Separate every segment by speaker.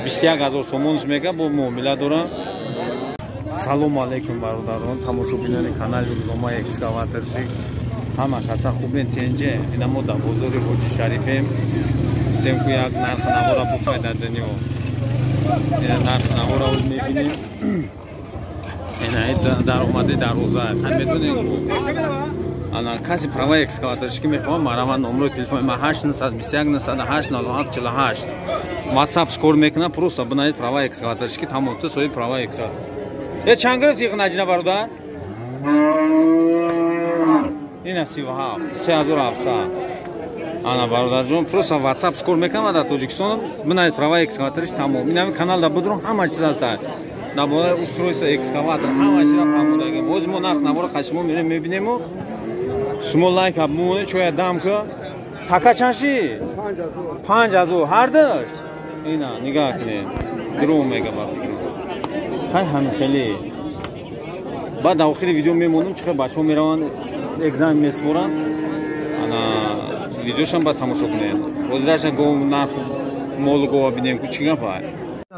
Speaker 1: 21000 сомонш мега бо муомила дорам. Салом алейкум бародарон, тамошобинони канали Рӯзномаи экскаваторши. Ҳама каса хубен тенҷе. Ина мо дар бозори Ҳоҷи Шарифем. Дем ку як нархи навора буфай дар дунё. Ина нархи навора мебинем. Ина даромади дароза. Ҳам медонем ку ана каси праваи экскаваторши ки мехоҳам мараван номрои телефони ма 891 WhatsApp скор мекунам, просто бинависед праваи экскаваторши ки тамом то соҳиби праваи экскаватор. Чанд гирифт иқ наҷина бародар? Ина 3700. Ана бародарҷон, просто WhatsApp скор мекунам дар Тоҷикистон, бинависед праваи экскаваторши тамом. Ин канал да будурам ҳама чиз аст. Дар бораи устройство экскаватор ҳама чиза фаҳмодагим. Ҳозир мо нарх навора хашмо мерем мебинем. Шумо лайк абмоне чоя дамка. Така чанши? 5000 ҳардаш. Ина нигаҳ кунед. Дурум мега ба фикр. Хай ҳам хеле. Баъд дар охири видео мемонам чиқар бачаҳо мераванд экзамен месворанд. Ана видеошам ба тамошо кунед. Ҳозираша гов нарх молу гова бинем ку чӣ гапа.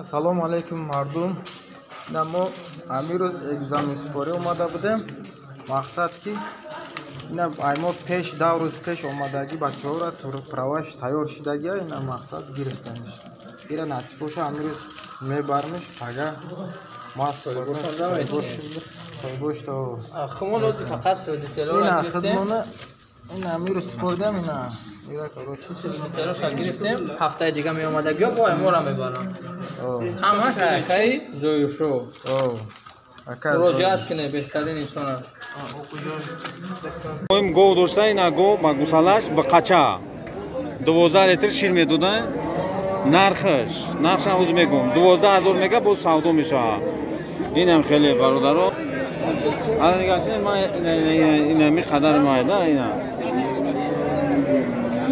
Speaker 2: Ассалому алейкум мардум. Мо амирӯз экзамен спорӣ омада будем. Мақсад ки ина аймо пеш 2 рӯз пеш омадагӣ бачаҳоро праваш тайёр шудагия ина мақсад гирифтамиш. Ира насиб боша амирӯз мебаримш ага маст бош то
Speaker 3: хмолози фақат содитело
Speaker 2: ина хидмона ина амирӯз спордам ина ира корочи
Speaker 3: содитело гирифтем ҳафтаи дига меомадагӣ бо амора мебарам. ҳамаш акай зоюшо муроҷиат кине беҳтарин инсона.
Speaker 1: Моим гов дошта ина гов ба гусалаш ба қача 12 литр шир медодан. нархша ҳозир мегум 12000 мега боз савдо мешавад. Инам хеле бародаро. ана нигоҳ кунед ма ина ми қадар майда ина.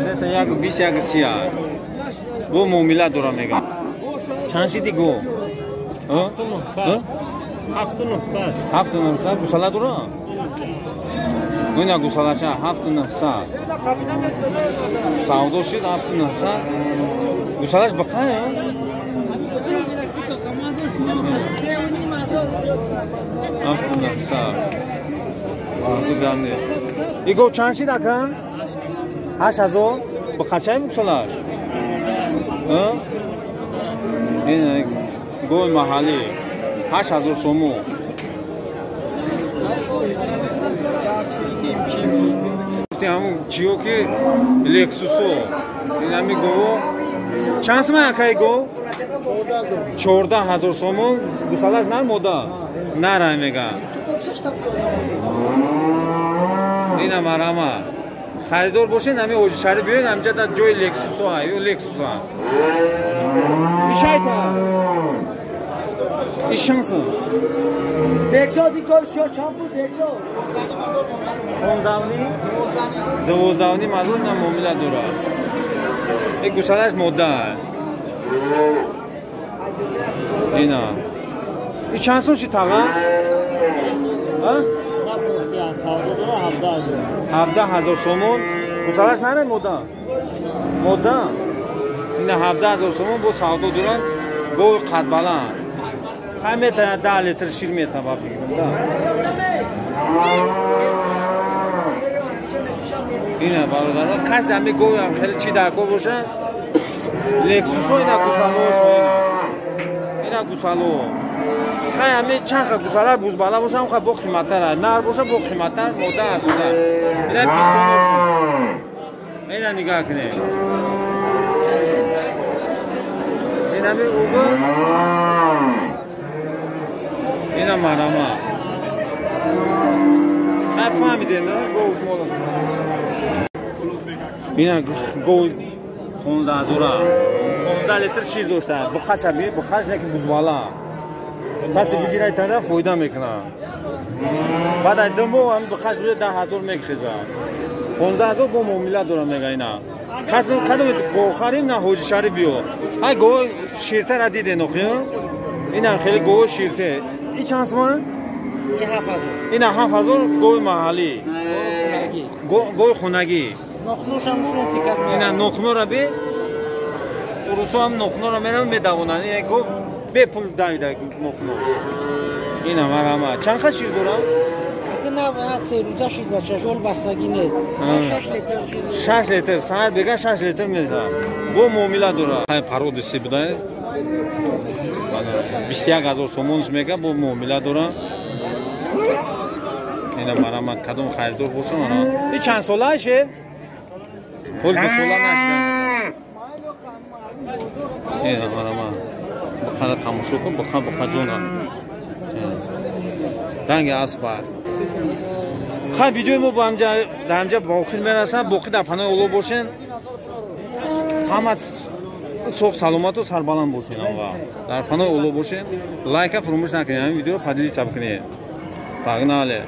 Speaker 1: Дета як 21 бо муомила дора мега. Чанд шиди гов? 7900 гусала дора? Ина гусалача 7900. Савдо шид 7900. Гусалаш бақая? Иго чанд шид акан? 8000 бақачаи гусалаш? Ина гой маҳаллӣ 8000 сому. Ҳамун чиё ки лексусо инами гово чанд сомон акай гов? 14000 сомон. гусалаш нар мода нарай мега. ина марама харидор бошед нами Ҳоҷи Шариф биёед ҳамҷа дар ҷои лексусо ё лексуса ишайта ишанса
Speaker 4: бексоди госё чампу бексо
Speaker 1: 12 мазун на муомила дора. Ек гусалаш мода ина и чанд сом ши тага? 17000 сомон. гусалаш нара мода ина 17000 сомон бо савдо доранд. гови қадбаланд хай метавонад 10 литр шир метава фикрам да. ина бародарон каси ҳами гови ҳам хеле чӣ дар гов боша лексусо ина гусалошо ина гусало хай ҳами чанд ха гусалар бузбала боша ҳам ха бо қиматтар нар боша бо қиматтар мода арзонтар. ина пистоношо ина нигоҳ кунед инами уго ина марама хай фаҳмидед гов мола ина гов 15 литр шир дошта буқаш неки бузбала каси бигирай тада фоида мекуна. баъд аз думо ҳам буқаш буде 10000 мекшеза. 15000 бо муомила дора мега ина. каси кадом охарим на Ҳоҷи Шариф биё. ҳай гов ширтара диде нохи ина хеле гов ширте. И чанд сомон?
Speaker 4: 7000
Speaker 1: ина 7000 гови маҳаллӣ гови хунагӣ.
Speaker 4: нохнушам шун тикар
Speaker 1: ина нохнура би Urusu ham noxno ra menam medavonani, ya'ni ko bepul davida noxno. Ina marama. Chand xil shir doram?
Speaker 4: نه 3 روزه شید بچه شول بستگی نیست 6 لیتر شید
Speaker 1: 6 لیتر سر بگه 6 لیتر میزنم با معامله داره های پرودسی بوده 21000 سومونش میگه با معامله داره اینا مرا من کدوم خریدار باشم اونا این چند ساله شه هول به ساله نشدن اینا مرا من بخدا تماشا کن بخدا جونا رنگ اسبر خب ویدیو ما با همجا باقی میرسن باقی در پناه اولو باشین همه صبح سلامت و سربلند باشین آقا در پناه اولو باشین لایک فراموش نکنین همین ویدیو رو پدیدی ساب کنین باقی ناله